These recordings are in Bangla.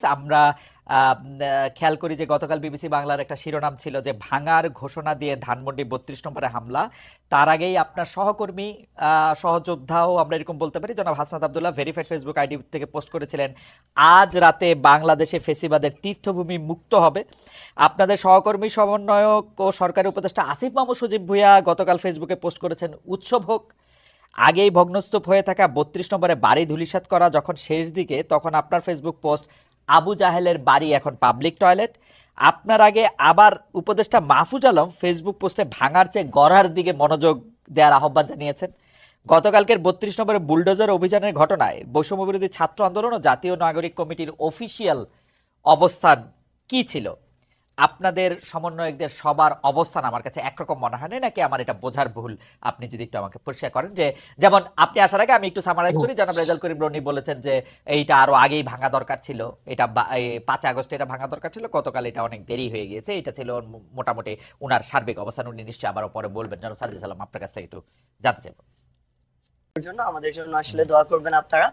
আমরা খেয়াল করি যে গতকাল বিবিসি বাংলার একটা শিরোনাম ছিল যে ভাঙার ঘোষণা দিয়ে ধানমন্ডি ৩২ নম্বরে হামলা। তার আগেই আপনার সহকর্মী সহযোদ্ধাও আমরা এরকম বলতে পারি জনাব Hasnat Abdullah verified Facebook ID থেকে পোস্ট করেছিলেন আজ রাতে বাংলাদেশে ফেসিবাদের তীর্থভূমি মুক্ত হবে। আপনাদের সহকর্মী সমন্বয়ক ও সরকারি উপদেষ্টা আসিফ মাহমুদ সজীব ভুঁইয়া গতকাল ফেসবুকে পোস্ট করেছেন উৎসব হোক। আগেই ভগ্নস্তূপ হয়ে থাকা ৩২ নম্বরে বাড়ি ধূলিসাৎ করা যখন শেষ দিকে, তখন আপনার ফেসবুক পোস্ট আবু জাহেলের বাড়ি এখন পাবলিক টয়লেট। আপনার আগে আবার উপদেষ্টা মাহফুজ আলম ফেসবুক পোস্টে ভাঙার চেয়ে গড়ার দিকে মনোযোগ দেওয়ার আহ্বান জানিয়েছেন। গতকালকের ৩২ নম্বরে বুলডোজার অভিযানের ঘটনায় বৈষম্য বিরোধী ছাত্র আন্দোলন ও জাতীয় নাগরিক কমিটির অফিসিয়াল অবস্থান কি ছিল? আপনাদের সমন্বয়কদের সবার অবস্থান আমার কাছে একরকম মনে হয় না, নাকি আমার এটা বোঝার ভুল? আপনি যদি একটু আমাকে পরিষ্কার করেন। যে যেমন আপনি আসার আগে আমি একটু সামারাইজ করি, জনাব রেজাল করিম রনি বলেছেন যে এইটা আরো আগেই ভাঙা দরকার ছিল, এটা ৫ আগস্ট এটা ভাঙা দরকার ছিল, গতকাল এটা অনেক দেরি হয়ে গিয়েছে। এটা ছিল মোটামুটি উনার সার্বিক অবস্থান। উনি নিশ্চয়ই আবারও পরে বলবেন। জনাব সাজিদ সালাম, আপনার কাছে একটু জানতে চাইব। জন্য আমাদের জন্য আসলে দোয়া করবেন আপনারা।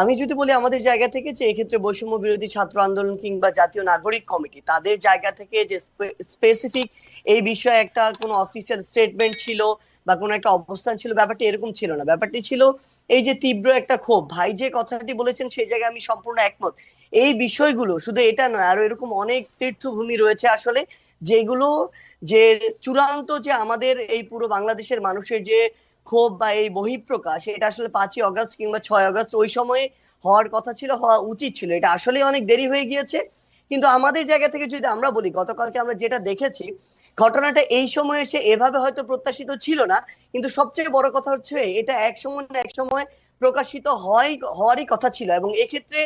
আমি যদি বলি আমাদের জায়গা থেকে যে এক্ষেত্রে বৈষম্য বিরোধী ছাত্র আন্দোলন কিংবা জাতীয় নাগরিক কমিটি তাদের জায়গা থেকে যে স্পেসিফিক এই বিষয়ে একটা কোনো অফিসিয়াল স্টেটমেন্ট ছিল বা কোনো একটা অবস্থান ছিল, ব্যাপারটি এরকম ছিল না। ব্যাপারটি ছিল এই যে তীব্র একটা ক্ষোভ। ভাই যে কথাটি বলেছেন সেই জায়গায় আমি সম্পূর্ণ একমত। এই বিষয়গুলো শুধু এটা নয়, আরো এরকম অনেক তীর্থভূমি রয়েছে আসলে, যেগুলো যে চূড়ান্ত যে আমাদের এই পুরো বাংলাদেশের মানুষের যে ক্ষোভ বা এই বহিঃপ্রকাশ, এটা আসলে ৫ই অগস্ট কিংবা ৬ আগস্ট ওই সময়ে হওয়ার কথা ছিল, হওয়া উচিত ছিল। এটা আসলে অনেক দেরি হয়ে গিয়েছে। কিন্তু আমাদের জায়গা থেকে যদি আমরা বলি, গতকালকে আমরা যেটা দেখেছি, ঘটনাটা এই সময় এসে এভাবে হয়তো প্রত্যাশিত ছিল না। কিন্তু সবচেয়ে বড় কথা হচ্ছে এটা এক সময় না এক সময় প্রকাশিত হওয়ারই কথা ছিল। এবং এক্ষেত্রে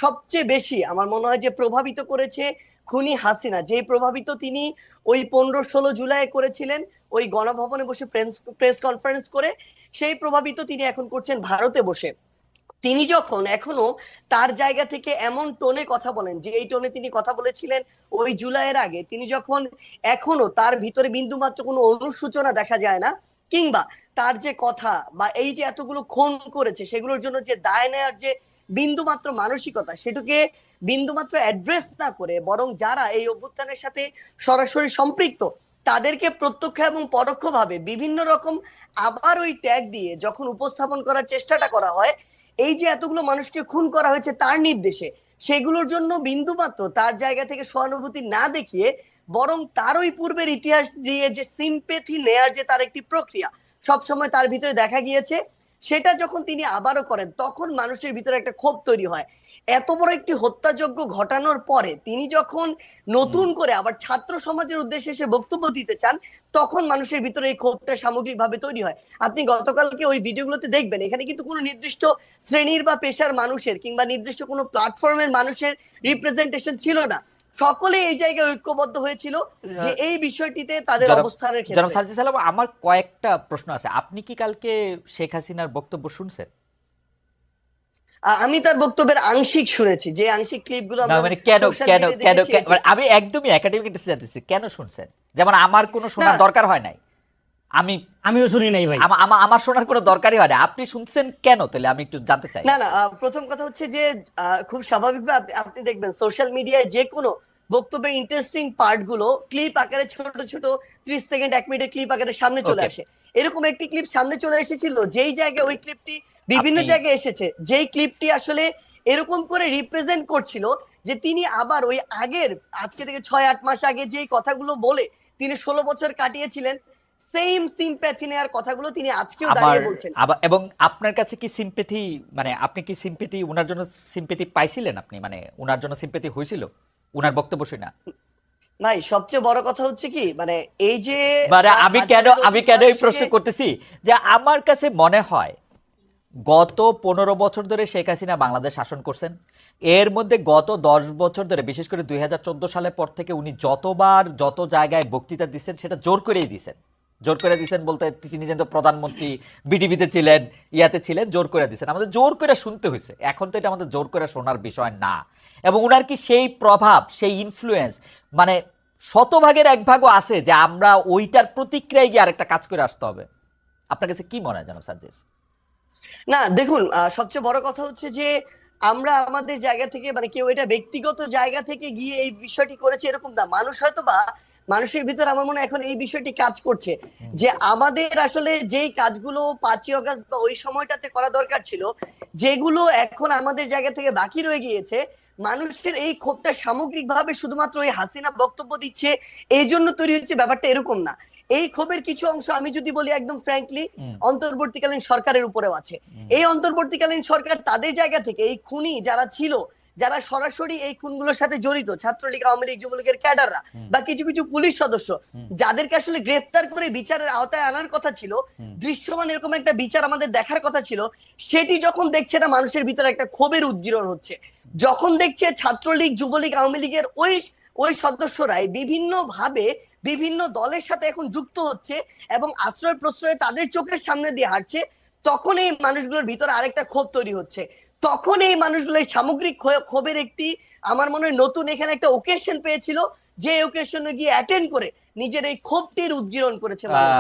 সবচেয়ে বেশি আমার মনে হয় যে প্রভাবিত করেছে খুনি হাসিনা। যে প্রভাবিত তিনি ওই ১৫-১৬ জুলাই করেছিলেন ওই গণভবনে বসে প্রেস কনফারেন্স করে, সেই প্রভাবিত তিনি এখন করছেন ভারতে বসে। তিনি যখন এখনো তার জায়গা থেকে এমন টোনে কথা বলেন যে এই টোনে তিনি কথা বলেছিলেন ওই জুলাইয়ের আগে, তিনি যখন এখনো তার ভিতরে বিন্দু মাত্র কোনো অনুসূচনা দেখা যায় না, কিংবা তার যে কথা বা এই যে এতগুলো খুন করেছে সেগুলোর জন্য যে দায় নেওয়ার যে বিন্দু মাত্র মানসিকতা, সেটাকে বিন্দু মাত্র অ্যাড্রেস না করে বরং যারা এই অভ্যুত্থানের সাথে সরাসরি সম্পৃক্ত তাদেরকে প্রত্যক্ষ এবং পরোক্ষভাবে বিভিন্ন রকম আবার ওই ট্যাগ দিয়ে যখন উপস্থাপন করার চেষ্টাটা করা হয়, এই যে এতগুলো মানুষকে খুন করা হয়েছে তার নির্দেশে, সেগুলোর জন্য বিন্দুমাত্র তার জায়গা থেকে সহানুভূতি না দেখিয়ে বরং তার ওই পূর্বের ইতিহাস দিয়ে যে সিম্পেথি নেয়ার যে তার একটি প্রক্রিয়া সবসময় তার ভিতরে দেখা গিয়েছে, সেটা যখন তিনি আবারও করেন তখন মানুষের ভিতরে একটা ক্ষোভ তৈরি হয়। এত বড় একটি হত্যাযজ্ঞ ঘটানোর পরে তিনি যখন নতুন করে আবার ছাত্র সমাজের উদ্দেশ্যে এসে বক্তব্য দিতে চান, তখন মানুষের ভিতরে এই ক্ষোভটা সামগ্রিকভাবে তৈরি হয়। আপনি গতকালকে ওই ভিডিওগুলোতে দেখবেন এখানে কিন্তু কোনো নির্দিষ্ট শ্রেণীর বা পেশার মানুষের কিংবা নির্দিষ্ট কোনো প্ল্যাটফর্মের মানুষের রিপ্রেজেন্টেশন ছিল না। সকলে এই জায়গায় ঐক্যবদ্ধ হয়েছিল যে এই বিষয়টিতে তাদের অবস্থানের জনাব ক্ষেত্রে। সাজিদ সালাম, আমার কয়েকটা প্রশ্ন আছে। আপনি কি কালকে শেখ হাসিনার বক্তব্য শুনছেন? আমি তার বক্তব্যের আংশিক শুনেছি, যে আংশিক ক্লিপগুলো না আমরা মানে কেন সোশ্যাল কেন মিডিয়ায় কেন দেখেছি। মানে আমি একদমই একাডেমিক একটা জানতেছি, কেন শুনছেন? যেমন আমার কোনো না, শোনার দরকার হয় নাই। আমিও শুনি নাই ভাই। আমার শোনার কোনো দরকারই হয় না। আপনি শুনছেন কেন তাহলে আমি একটু জানতে চাই। না, না, প্রথম কথা হচ্ছে যে খুব স্বাভাবিকভাবে আপনি দেখবেন সোশ্যাল মিডিয়ায় যে কোনো বক্তব্যের ইন্টারেস্টিং পার্ট গুলো ক্লিপ আকারে ছোট ছোট 30 সেকেন্ড 1 মিনিটের ক্লিপ আকারে সামনে চলে ওকে, আসে। এরকম একটি ক্লিপ সামনে চলে এসেছিল, যেই জায়গায় ওই ক্লিপটি বিভিন্ন আপনি জায়গায় এসেছে, যেই ক্লিপটি আসলে এরকম করে রিপ্রেজেন্ট করছিল যে তিনি আবার ওই আগের আজকে থেকে 6-8 মাস আগে যেই কথাগুলো বলে তিনি 16 বছর কাটিয়েছিলেন, সেম সিম্প্যাথি নেয়ার কথাগুলো তিনি আজকেও আবার দাঁড়িয়ে বলছেন। আবার এবং আপনার কাছে কি সিম্পেথি, মানে আপনি কি সিম্পেথি উনার জন্য সিম্পেথি পাইছিলেন? আপনি মানে উনার জন্য সিম্পেথি হয়েছিল উনার বক্তব্য শুনে? ভাই সবচেয়ে বড় কথা হচ্ছে কি, মানে এই যে মানে আমি কেন এই প্রশ্ন মানুষকে করতেছি যে আমার কাছে মনে হয় গত 15 বছর ধরে শেখ হাসিনা বাংলাদেশ শাসন করছেন। এর মধ্যে গত 10 বছর ধরে, বিশেষ করে 2014 সালের পর থেকে উনি যতবার যত জায়গায় বক্তৃতা দিচ্ছেন সেটা জোর করেই দিচ্ছেন। জোর করে দিচ্ছেন বলতে তিনি যেন প্রধানমন্ত্রী, বিডিবিতে ছিলেন, ইয়াতে ছিলেন, জোর করে দিচ্ছেন। আমাদের জোর করে শুনতে হয়েছে। এখন তো এটা আমাদের জোর করে শোনার বিষয় না। এবং উনার কি সেই প্রভাব, সেই ইনফ্লুয়েন্স মানে শতভাগের এক ভাগও আছে যে আমরা ওইটার প্রতিক্রিয়ায় গিয়ে আরেকটা কাজ করে আসতে হবে? আপনার কাছে কি মনে হয় জনাব সাজ্জেস? না, দেখুন, সবচেয়ে বড় কথা হচ্ছে যে আমরা আমাদের জায়গা থেকে মানে কেউ এটা ব্যক্তিগত জায়গা থেকে গিয়ে এই বিষয়টি করেছে এরকম না, মানুষ হয়তো বা মানুষের ভিতর আমার মনে হয় এখন এই বিষয়টি কাজ করছে যে আমাদের আসলে যেই কাজগুলো 5ই অগাস্ট বা ওই সময়টাতে করা দরকার ছিল, যেগুলো এখন আমাদের জায়গা থেকে বাকি রয়ে গিয়েছে, মানুষের এই ক্ষোভটা সামগ্রিকভাবে শুধুমাত্র ওই হাসিনা বক্তব্য দিচ্ছে এই জন্য তৈরি হচ্ছে, ব্যাপারটা এরকম না। এই ক্ষোভের কিছু অংশ আমি যদি বলি একদম ফ্র্যাঙ্কলি অন্তর্বর্তীকালীন সরকারের উপরেও আছে। এই অন্তর্বর্তীকালীন সরকার তাদের জায়গা থেকে এই খুনি যারা ছিল, যারা সরাসরি এই খুনগুলোর সাথে জড়িত, ছাত্রলীগ, আওয়ামী লীগ, যুবলীগের ক্যাডাররা বা কিছু কিছু পুলিশ সদস্য, যাদেরকে আসলে গ্রেফতার করে বিচারের আওতায় আনার কথা ছিল, দৃশ্যমান এরকম একটা বিচার আমাদের দেখার কথা ছিল, সেটি যখন দেখছে না মানুষের ভিতরে একটা ক্ষোভের উদ্গীরণ হচ্ছে। যখন দেখছে ছাত্রলীগ, যুবলীগ, আওয়ামী লীগের ওই ওই সদস্যরাই বিভিন্ন ভাবে বিভিন্ন দলের সাথে এখন যুক্ত হচ্ছে এবং আশ্রয় প্রশ্রয়ে তাদের চোখের সামনে দিয়ে হাঁটছে, তখন এই মানুষগুলোর ভিতরে আরেকটা ক্ষোভ তৈরি হচ্ছে। তখন এই মানুষগুলো সামগ্রিক ক্ষোভের একটি আমার মনে হয় নতুন এখানে একটা ওকেশন পেয়েছিল, যে ওকেশনে গিয়ে অ্যাটেন্ড করে নিজের এই ক্ষোভটির উদ্গীরণ করেছে মানুষ।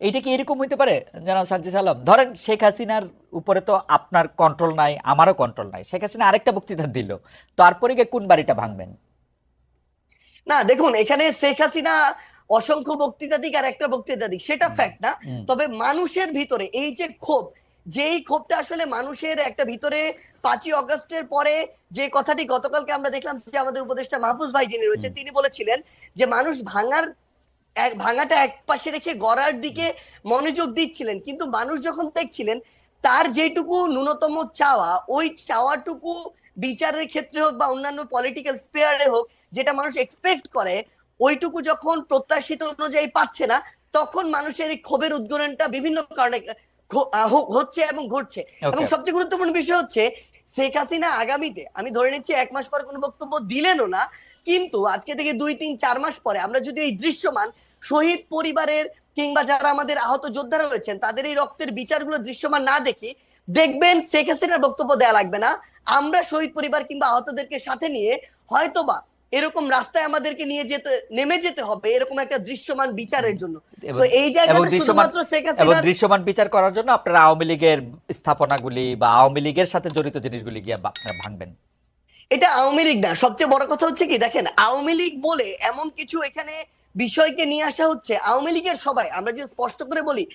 এইটা কি এরকম হইতে পারে জনাব সার্জিস আলম? ধরেন শেখ হাসিনার উপরে তো আপনার কন্ট্রোল নাই, আমারও কন্ট্রোল নাই, শেখ হাসিনা আরেকটা বক্তৃতা দিল, তারপরে গিয়ে কোন বাড়িটা ভাঙবেন? না দেখুন, এখানে শেখ হাসিনা অসংখ্য বক্তৃতা দিক আর একটা বক্তৃতা দিক সেটা ফ্যাক্ট না, তবে মানুষের ভিতরে এই যে ক্ষোভ, যেই ক্ষোভটা আসলে মানুষের একটা ভিতরে 5ই অগস্টের পরে যে কথাটি গতকালকে আমরা দেখলাম যে আমাদের উপদেষ্টা মাহফুজ ভাই যিনি রয়েছে তিনি বলেছিলেন যে মানুষ ভাঙাটা এক পাশে রেখে গড়ার দিকে মনোযোগ দিচ্ছিলেন, কিন্তু মানুষ যখন দেখছিলেন তার যেটুকু ন্যূনতম চাওয়া, ওই চাওয়াটুকু বিচারের ক্ষেত্রে হোক বা অন্যান্য পলিটিক্যাল স্পেয়ারে হোক, যেটা মানুষ এক্সপেক্ট করে, ওইটুকু যখন প্রত্যাশিত অনুযায়ী পাচ্ছে না, তখন মানুষের এই ক্ষোভের উদ্গীরণটা বিভিন্ন কারণে হচ্ছে এবং ঘটছে। এবং সবচেয়ে গুরুত্বপূর্ণ বিষয় হচ্ছে শেখ হাসিনা আগামীতে, আমি ধরে নিচ্ছি 1 মাস পরে কোনো বক্তব্য দিলেনও না, কিন্তু আজকে থেকে 2-3-4 মাস পরে আমরা যদি এই দৃশ্যমান শহীদ পরিবারের কিংবা যারা আমাদের আহত যোদ্ধারা রয়েছেন তাদের এই রক্তের বিচারগুলো দৃশ্যমান না দেখি, দেখবেন শেখ হাসিনার বক্তব্য দেয়া লাগবে না, আমরা শহীদ পরিবার কিংবা আহতদেরকে সাথে নিয়ে হয়তোবা এরকম রাস্তায় আমাদেরকে নিয়ে নেমে যেতে হবে এরকম একটা দৃশ্যমান বিচারের জন্য। তো এই জায়গাটা শুধুমাত্র শেখ হাসিনা দৃশ্যমান বিচার করার জন্য আপনারা আওয়ামী লীগের স্থাপনাগুলি বা আওয়ামী লীগের সাথে জড়িত জিনিসগুলি গিয়ে আপনারা ভাঙবেন। এটা আওয়ামী লীগ না, সবচেয়ে বড় কথা হচ্ছে কি দেখেন, আওয়ামী লীগ বলে এমন কিছু এখানে বিষয়কে নিয়ে আসা হচ্ছে, আওয়ামী লীগের সবাই, আমরা যে স্পষ্ট করে বলি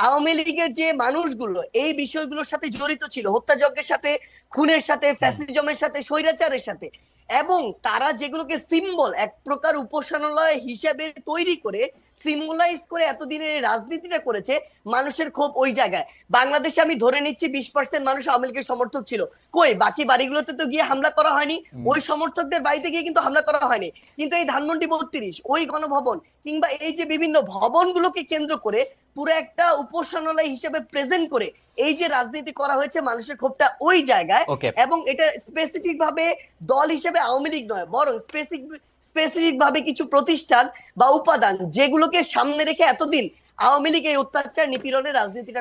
আওয়ামী লীগের যে মানুষগুলো এই বিষয়গুলোর সাথে জড়িত ছিল, হত্যাযজ্ঞের সাথে, খুনের সাথে, ফ্যাসিজমের সাথে, স্বৈরাচারের সাথে, এবং তারা যেগুলোকে সিম্বল এক প্রকার উপাসনালয় হিসেবে তৈরি করে সিম্বলাইজ করে এতদিনের রাজনীতিটা করেছে, মানুষের ক্ষোভ ওই জায়গায়। বাংলাদেশে আমি ধরে নিচ্ছি 20% মানুষ আওয়ামী লীগের সমর্থক ছিল, কই বাকি বাড়িগুলোতে তো গিয়ে হামলা করা হয়নি, ওই সমর্থকদের বাড়িতে গিয়ে কিন্তু হামলা করা হয়নি, কিন্তু এই ধানমন্ডি 32 ওই গণভবন কিংবা এই যে বিভিন্ন ভবনগুলোকে কেন্দ্র করে পুরো একটা উপাসনালয় হিসেবে প্রেজেন্ট করে এই যে রাজনীতি করা হয়েছে, মানুষের ক্ষোভটা ওই জায়গায়। এবং এটা স্পেসিফিক ভাবে দল হিসেবে আওয়ামী লীগ নয়, বরং স্পেসিফিক ভাবে কিছু প্রতিষ্ঠান বা উপাদান যেগুলোকে সামনে রেখে এতদিন আওয়ামী লীগ এই অত্যাচার নিপীড়নের রাজনীতিটা